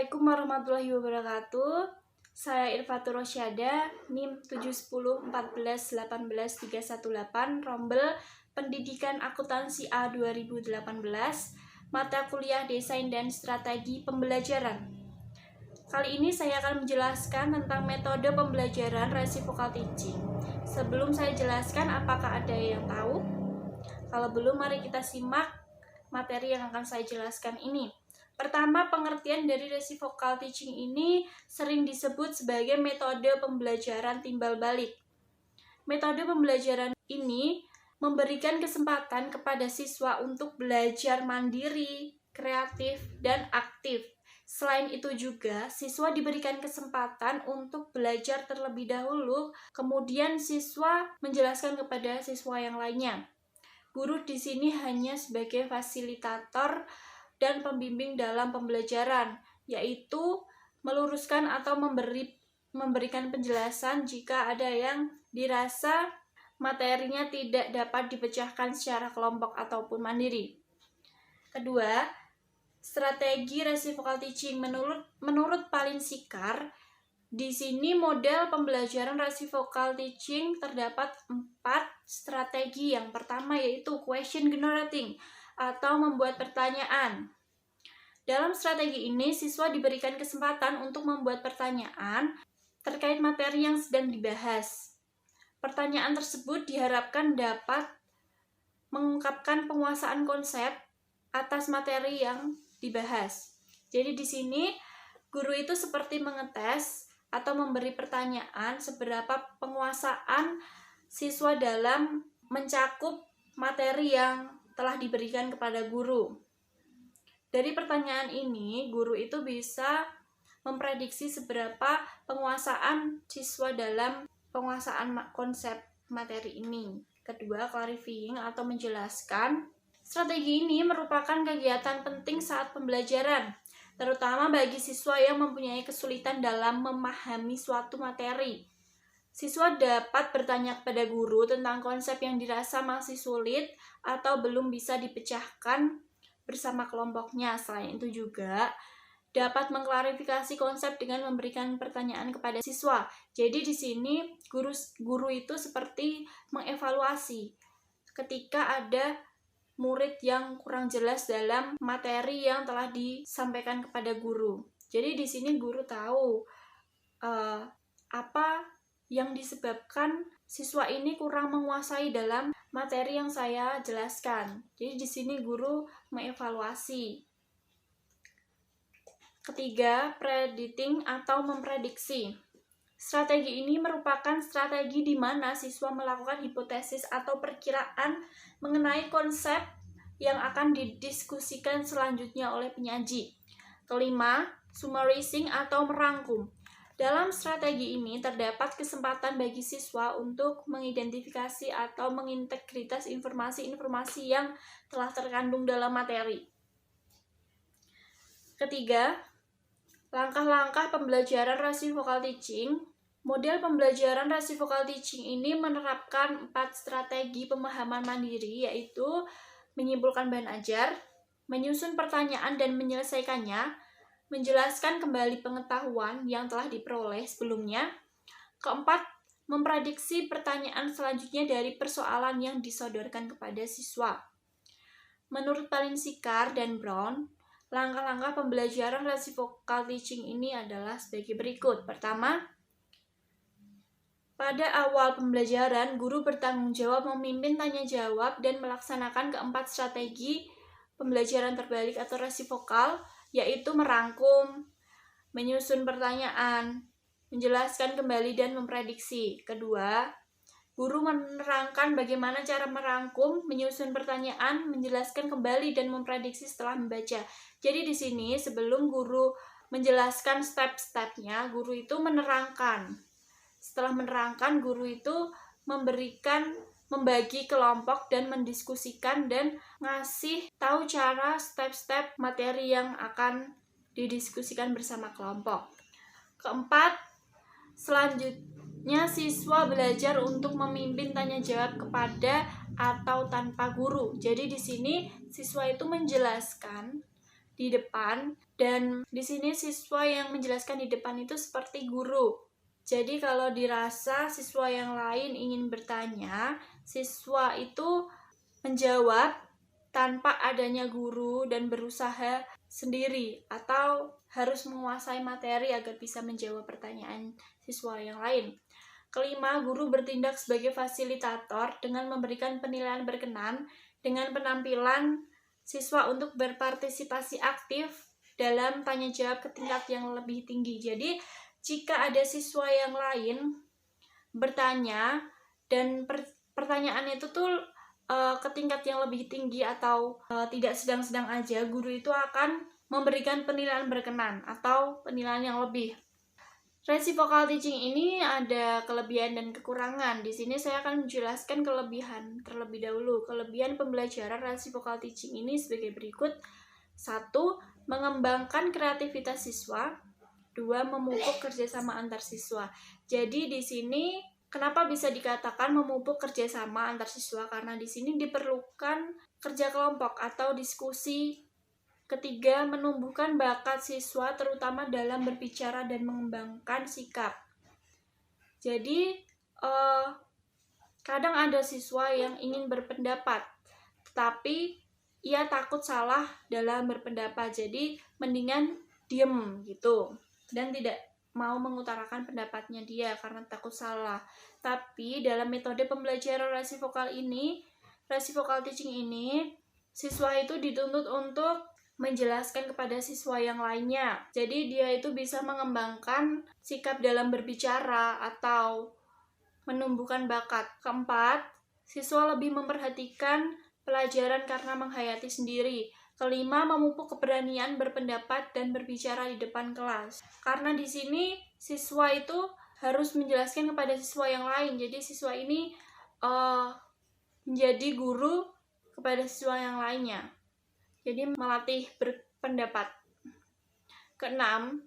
Assalamualaikum warahmatullahi wabarakatuh. Saya Irfatur Rosyada, NIM 71014181318, Rombel Pendidikan Akuntansi A 2018, mata kuliah Desain dan Strategi Pembelajaran. Kali ini saya akan menjelaskan tentang metode pembelajaran reciprocal teaching. Sebelum saya jelaskan, apakah ada yang tahu? Kalau belum, mari kita simak materi yang akan saya jelaskan ini. Pertama, pengertian dari reciprocal teaching ini sering disebut sebagai metode pembelajaran timbal balik. Metode pembelajaran ini memberikan kesempatan kepada siswa untuk belajar mandiri, kreatif, dan aktif. Selain itu juga, siswa diberikan kesempatan untuk belajar terlebih dahulu, kemudian siswa menjelaskan kepada siswa yang lainnya. Guru di sini hanya sebagai fasilitator dan pembimbing dalam pembelajaran, yaitu meluruskan atau memberikan penjelasan jika ada yang dirasa materinya tidak dapat dipecahkan secara kelompok ataupun mandiri. Kedua, strategi reciprocal teaching menurut Pauline Sikar. Di sini model pembelajaran reciprocal teaching terdapat 4 strategi. Yang pertama yaitu question generating atau membuat pertanyaan. Dalam strategi ini, siswa diberikan kesempatan untuk membuat pertanyaan terkait materi yang sedang dibahas. Pertanyaan tersebut diharapkan dapat mengungkapkan penguasaan konsep atas materi yang dibahas. Jadi di sini guru itu seperti mengetes atau memberi pertanyaan seberapa penguasaan siswa dalam mencakup materi yang telah diberikan kepada guru. Dari pertanyaan ini, guru itu bisa memprediksi seberapa penguasaan siswa dalam penguasaan konsep materi ini. Kedua, clarifying atau menjelaskan. Strategi ini merupakan kegiatan penting saat pembelajaran, terutama bagi siswa yang mempunyai kesulitan dalam memahami suatu materi. Siswa dapat bertanya kepada guru tentang konsep yang dirasa masih sulit atau belum bisa dipecahkan bersama kelompoknya. Selain itu juga dapat mengklarifikasi konsep dengan memberikan pertanyaan kepada siswa. Jadi di sini guru itu seperti mengevaluasi ketika ada murid yang kurang jelas dalam materi yang telah disampaikan kepada guru. Jadi di sini guru tahu apa yang disebabkan siswa ini kurang menguasai dalam materi yang saya jelaskan. Jadi di sini guru mengevaluasi. Ketiga, predicting atau memprediksi. Strategi ini merupakan strategi di mana siswa melakukan hipotesis atau perkiraan mengenai konsep yang akan didiskusikan selanjutnya oleh penyaji. Kelima, summarizing atau merangkum. Dalam strategi ini terdapat kesempatan bagi siswa untuk mengidentifikasi atau mengintegritas informasi-informasi yang telah terkandung dalam materi. Ketiga, langkah-langkah pembelajaran reciprocal teaching. Model pembelajaran reciprocal teaching ini menerapkan 4 strategi pemahaman mandiri, yaitu menyimpulkan bahan ajar, menyusun pertanyaan dan menyelesaikannya, menjelaskan kembali pengetahuan yang telah diperoleh sebelumnya. Keempat, memprediksi pertanyaan selanjutnya dari persoalan yang disodorkan kepada siswa. Menurut Pauline Sikar dan Brown, langkah-langkah pembelajaran reciprocal teaching ini adalah sebagai berikut. Pertama, pada awal pembelajaran, guru bertanggung jawab memimpin tanya jawab dan melaksanakan keempat strategi pembelajaran terbalik atau reciprocal, yaitu merangkum, menyusun pertanyaan, menjelaskan kembali, dan memprediksi. Kedua, guru menerangkan bagaimana cara merangkum, menyusun pertanyaan, menjelaskan kembali, dan memprediksi setelah membaca. Jadi di sini sebelum guru menjelaskan step-stepnya, guru itu menerangkan. Setelah menerangkan, guru itu membagi kelompok dan mendiskusikan dan ngasih tahu cara step-step materi yang akan didiskusikan bersama kelompok. Keempat, selanjutnya siswa belajar untuk memimpin tanya jawab kepada atau tanpa guru. Jadi di sini siswa itu menjelaskan di depan, dan di sini siswa yang menjelaskan di depan itu seperti guru. Jadi kalau dirasa siswa yang lain ingin bertanya, siswa itu menjawab tanpa adanya guru dan berusaha sendiri atau harus menguasai materi agar bisa menjawab pertanyaan siswa yang lain. Kelima, guru bertindak sebagai fasilitator dengan memberikan penilaian berkenan dengan penampilan siswa untuk berpartisipasi aktif dalam tanya jawab ke tingkat yang lebih tinggi. Jadi, jika ada siswa yang lain bertanya dan pertanyaannya itu tuh ke tingkat yang lebih tinggi atau tidak sedang-sedang aja, guru itu akan memberikan penilaian berkenan atau penilaian yang lebih. Reciprocal teaching ini ada kelebihan dan kekurangan. Di sini saya akan menjelaskan kelebihan terlebih dahulu. Kelebihan pembelajaran reciprocal teaching ini sebagai berikut. 1. Mengembangkan kreativitas siswa. 2. Memupuk kerjasama antar siswa. Jadi di sini kenapa bisa dikatakan memupuk kerjasama antar siswa? Karena di sini diperlukan kerja kelompok atau diskusi. Ketiga, menumbuhkan bakat siswa terutama dalam berbicara dan mengembangkan sikap. Jadi, kadang ada siswa yang ingin berpendapat, tetapi ia takut salah dalam berpendapat. Jadi, mendingan diem gitu dan tidak mau mengutarakan pendapatnya dia karena takut salah. Tapi dalam metode pembelajaran reciprocal teaching ini, siswa itu dituntut untuk menjelaskan kepada siswa yang lainnya. Jadi dia itu bisa mengembangkan sikap dalam berbicara atau menumbuhkan bakat. Keempat, siswa lebih memperhatikan pelajaran karena menghayati sendiri. Kelima, memupuk keberanian berpendapat dan berbicara di depan kelas. Karena di sini siswa itu harus menjelaskan kepada siswa yang lain. Jadi siswa ini menjadi guru kepada siswa yang lainnya. Jadi melatih berpendapat. Keenam,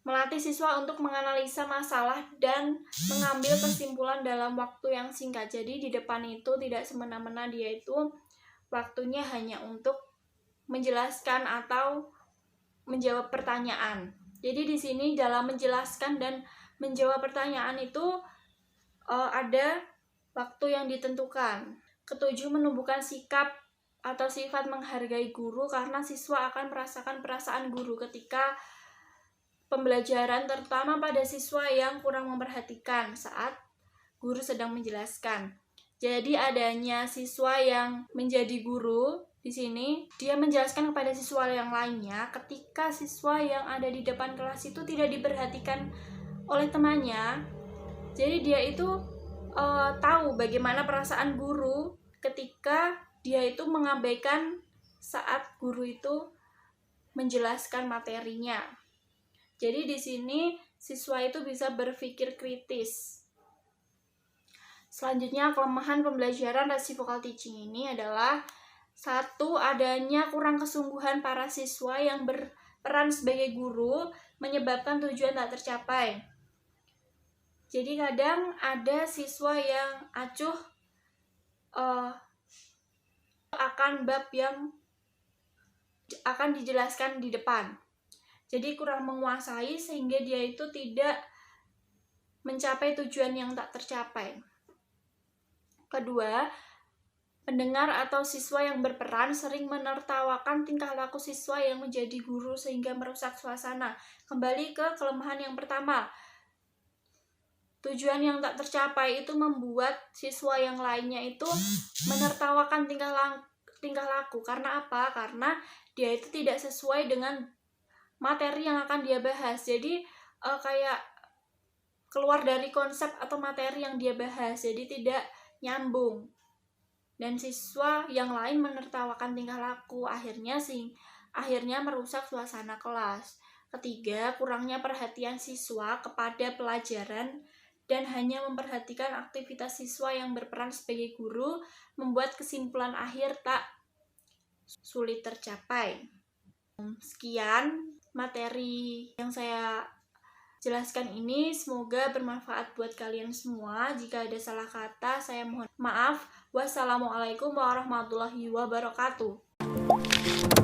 melatih siswa untuk menganalisa masalah dan mengambil kesimpulan dalam waktu yang singkat. Jadi di depan itu tidak semena-mena dia itu waktunya hanya untuk menjelaskan atau menjawab pertanyaan. Jadi di sini dalam menjelaskan dan menjawab pertanyaan itu ada waktu yang ditentukan. Ketujuh, menumbuhkan sikap atau sifat menghargai guru karena siswa akan merasakan perasaan guru ketika pembelajaran, terutama pada siswa yang kurang memperhatikan saat guru sedang menjelaskan. Jadi adanya siswa yang menjadi guru di sini, dia menjelaskan kepada siswa yang lainnya ketika siswa yang ada di depan kelas itu tidak diperhatikan oleh temannya. Jadi dia itu tahu bagaimana perasaan guru ketika dia itu mengabaikan saat guru itu menjelaskan materinya. Jadi di sini siswa itu bisa berpikir kritis. Selanjutnya, kelemahan pembelajaran reciprocal teaching ini adalah 1. Adanya kurang kesungguhan para siswa yang berperan sebagai guru menyebabkan tujuan tak tercapai. Jadi kadang ada siswa yang acuh akan bab yang akan dijelaskan di depan. Jadi kurang menguasai sehingga dia itu tidak mencapai tujuan yang tak tercapai. Kedua, pendengar atau siswa yang berperan sering menertawakan tingkah laku siswa yang menjadi guru sehingga merusak suasana. Kembali ke kelemahan yang pertama. Tujuan yang tak tercapai itu membuat siswa yang lainnya itu menertawakan tingkah laku. Karena apa? Karena dia itu tidak sesuai dengan materi yang akan dia bahas. Jadi kayak keluar dari konsep atau materi yang dia bahas. Jadi tidak nyambung. Dan siswa yang lain menertawakan tingkah laku. Akhirnya merusak suasana kelas. Ketiga, kurangnya perhatian siswa kepada pelajaran dan hanya memperhatikan aktivitas siswa yang berperan sebagai guru membuat kesimpulan akhir tak sulit tercapai. Sekian materi yang saya jelaskan ini, semoga bermanfaat buat kalian semua. Jika ada salah kata, saya mohon maaf. Wassalamualaikum warahmatullahi wabarakatuh.